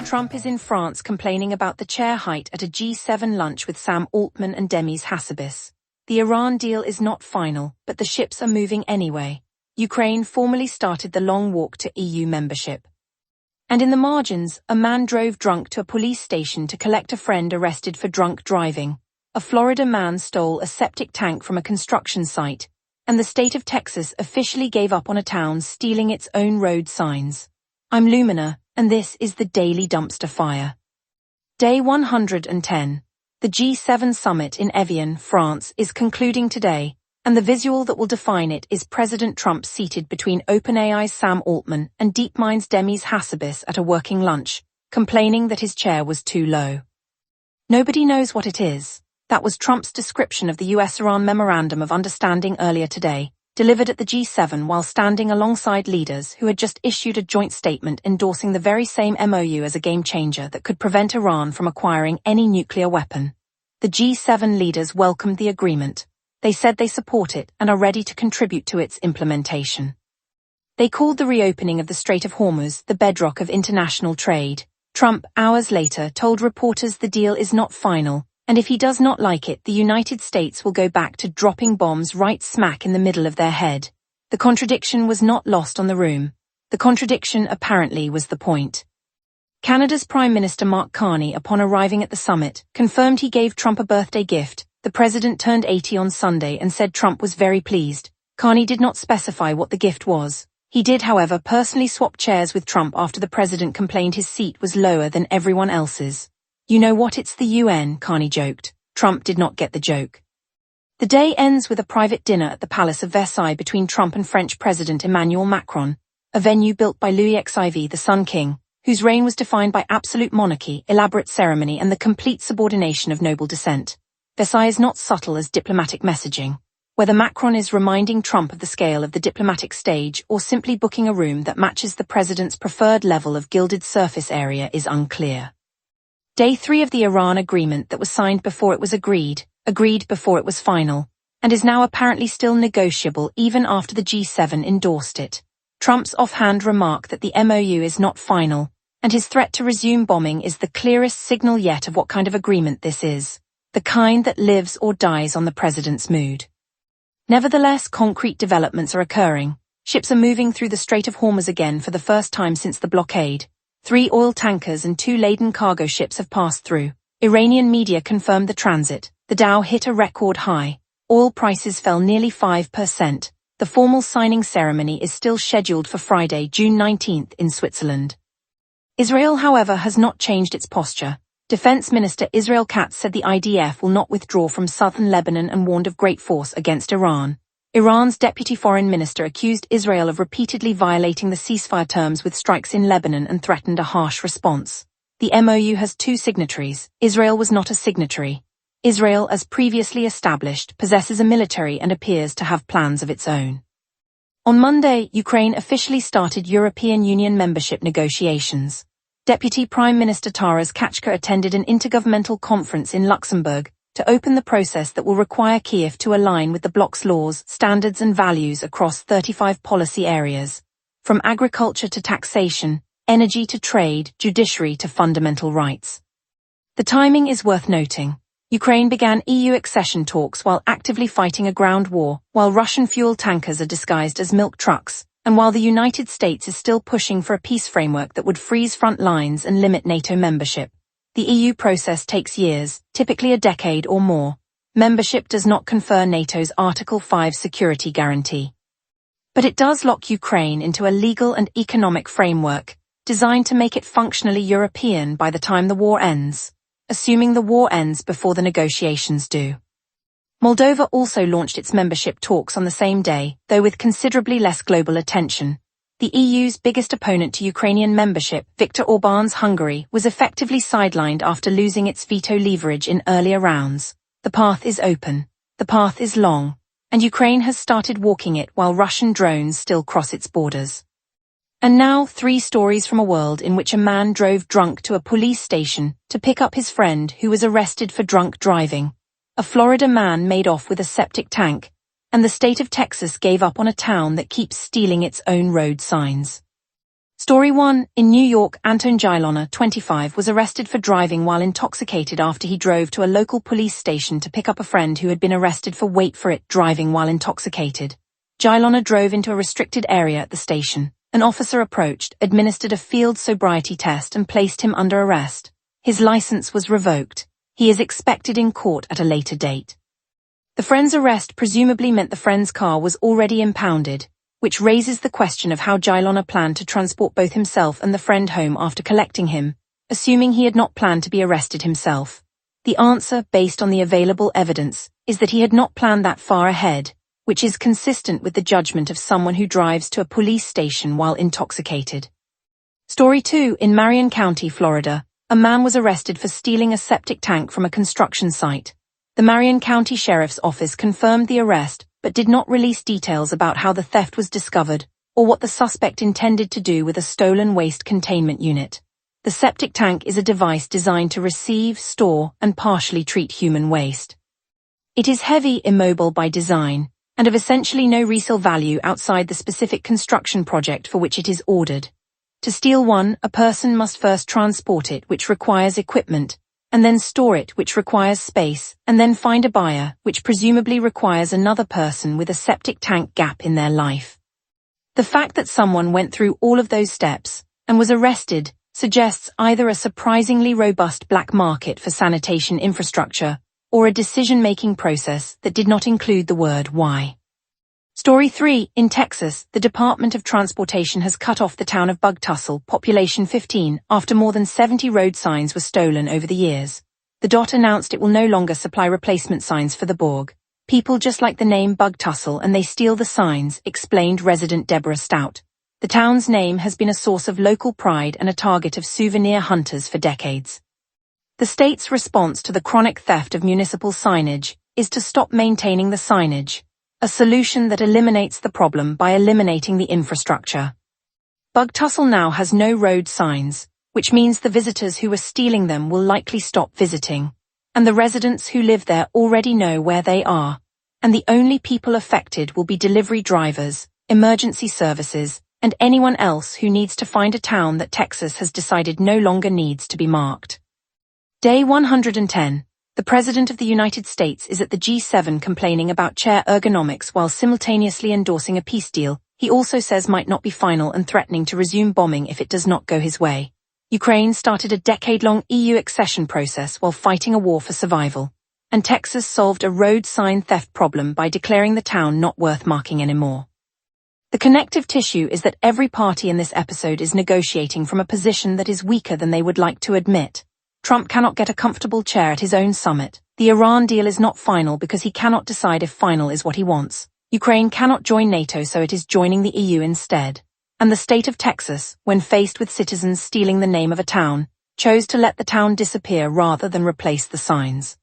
Trump is in France complaining about the chair height at a G7 lunch with Sam Altman and Demis Hassabis. The Iran deal is not final, but the ships are moving anyway. Ukraine formally started the long walk to EU membership. And in the margins, a man drove drunk to a police station to collect a friend arrested for drunk driving. A Florida man stole a septic tank from a construction site, and the state of Texas officially gave up on a town stealing its own road signs. I'm Lumina, and this is the Daily Dumpster Fire. Day 110. The G7 summit in Evian, France, is concluding today, and the visual that will define it is President Trump seated between OpenAI's Sam Altman and DeepMind's Demis Hassabis at a working lunch, complaining that his chair was too low. Nobody knows what it is. That was Trump's description of the US-Iran Memorandum of Understanding earlier today, delivered at the G7 while standing alongside leaders who had just issued a joint statement endorsing the very same MOU as a game-changer that could prevent Iran from acquiring any nuclear weapon. The G7 leaders welcomed the agreement. They said they support it and are ready to contribute to its implementation. They called the reopening of the Strait of Hormuz the bedrock of international trade. Trump, hours later, told reporters the deal is not final, and if he does not like it, the United States will go back to dropping bombs right smack in the middle of their head. The contradiction was not lost on the room. The contradiction apparently was the point. Canada's Prime Minister Mark Carney, upon arriving at the summit, confirmed he gave Trump a birthday gift. The president turned 80 on Sunday and said Trump was very pleased. Carney did not specify what the gift was. He did, however, personally swap chairs with Trump after the president complained his seat was lower than everyone else's. You know what, it's the UN, Carney joked. Trump did not get the joke. The day ends with a private dinner at the Palace of Versailles between Trump and French President Emmanuel Macron, a venue built by Louis XIV, the Sun King, whose reign was defined by absolute monarchy, elaborate ceremony, and the complete subordination of noble descent. Versailles is not subtle as diplomatic messaging. Whether Macron is reminding Trump of the scale of the diplomatic stage or simply booking a room that matches the president's preferred level of gilded surface area is unclear. Day 3 of the Iran agreement that was signed before it was agreed before it was final, and is now apparently still negotiable even after the G7 endorsed it. Trump's offhand remark that the MOU is not final, and his threat to resume bombing is the clearest signal yet of what kind of agreement this is, the kind that lives or dies on the president's mood. Nevertheless, concrete developments are occurring. Ships are moving through the Strait of Hormuz again for the first time since the blockade. 3 oil tankers and 2 laden cargo ships have passed through. Iranian media confirmed the transit. The Dow hit a record high. Oil prices fell nearly 5%. The formal signing ceremony is still scheduled for Friday, June 19th in Switzerland. Israel, however, has not changed its posture. Defense Minister Israel Katz said the IDF will not withdraw from southern Lebanon and warned of great force against Iran. Iran's deputy foreign minister accused Israel of repeatedly violating the ceasefire terms with strikes in Lebanon and threatened a harsh response. The MOU has 2 signatories. Israel was not a signatory. Israel, as previously established, possesses a military and appears to have plans of its own. On Monday, Ukraine officially started European Union membership negotiations. Deputy Prime Minister Taras Kachka attended an intergovernmental conference in Luxembourg to open the process that will require Kiev to align with the bloc's laws, standards and values across 35 policy areas, from agriculture to taxation, energy to trade, judiciary to fundamental rights. The timing is worth noting. Ukraine began EU accession talks while actively fighting a ground war, while Russian fuel tankers are disguised as milk trucks, and while the United States is still pushing for a peace framework that would freeze front lines and limit NATO membership. The EU process takes years, typically a decade or more. Membership does not confer NATO's Article 5 security guarantee. But it does lock Ukraine into a legal and economic framework, designed to make it functionally European by the time the war ends, assuming the war ends before the negotiations do. Moldova also launched its membership talks on the same day, though with considerably less global attention. The EU's biggest opponent to Ukrainian membership, Viktor Orban's Hungary, was effectively sidelined after losing its veto leverage in earlier rounds. The path is open. The path is long. And Ukraine has started walking it while Russian drones still cross its borders. And now 3 stories from a world in which a man drove drunk to a police station to pick up his friend who was arrested for drunk driving. A Florida man made off with a septic tank, and the state of Texas gave up on a town that keeps stealing its own road signs. Story 1. In New York, Anton Gilona, 25, was arrested for driving while intoxicated after he drove to a local police station to pick up a friend who had been arrested for, wait for it, driving while intoxicated. Gilona drove into a restricted area at the station. An officer approached, administered a field sobriety test and placed him under arrest. His license was revoked. He is expected in court at a later date. The friend's arrest presumably meant the friend's car was already impounded, which raises the question of how Gilona planned to transport both himself and the friend home after collecting him, assuming he had not planned to be arrested himself. The answer, based on the available evidence, is that he had not planned that far ahead, which is consistent with the judgment of someone who drives to a police station while intoxicated. Story 2. In Marion County, Florida, a man was arrested for stealing a septic tank from a construction site. The Marion County Sheriff's Office confirmed the arrest, but did not release details about how the theft was discovered, or what the suspect intended to do with a stolen waste containment unit. The septic tank is a device designed to receive, store, and partially treat human waste. It is heavy, immobile by design, and of essentially no resale value outside the specific construction project for which it is ordered. To steal one, a person must first transport it, which requires equipment, and then store it, which requires space, and then find a buyer, which presumably requires another person with a septic tank gap in their life. The fact that someone went through all of those steps and was arrested suggests either a surprisingly robust black market for sanitation infrastructure or a decision-making process that did not include the word why. Story 3. In Texas, the Department of Transportation has cut off the town of Bugtussle, population 15, after more than 70 road signs were stolen over the years. The DOT announced it will no longer supply replacement signs for the Borg. People just like the name Bugtussle and they steal the signs, explained resident Deborah Stout. The town's name has been a source of local pride and a target of souvenir hunters for decades. The state's response to the chronic theft of municipal signage is to stop maintaining the signage, a solution that eliminates the problem by eliminating the infrastructure. Bugtussle now has no road signs, which means the visitors who are stealing them will likely stop visiting, and the residents who live there already know where they are, and the only people affected will be delivery drivers, emergency services, and anyone else who needs to find a town that Texas has decided no longer needs to be marked. Day 110. The President of the United States is at the G7 complaining about chair ergonomics while simultaneously endorsing a peace deal he also says might not be final and threatening to resume bombing if it does not go his way. Ukraine started a decade-long EU accession process while fighting a war for survival. And Texas solved a road sign theft problem by declaring the town not worth marking anymore. The connective tissue is that every party in this episode is negotiating from a position that is weaker than they would like to admit. Trump cannot get a comfortable chair at his own summit. The Iran deal is not final because he cannot decide if final is what he wants. Ukraine cannot join NATO, so it is joining the EU instead. And the state of Texas, when faced with citizens stealing the name of a town, chose to let the town disappear rather than replace the signs.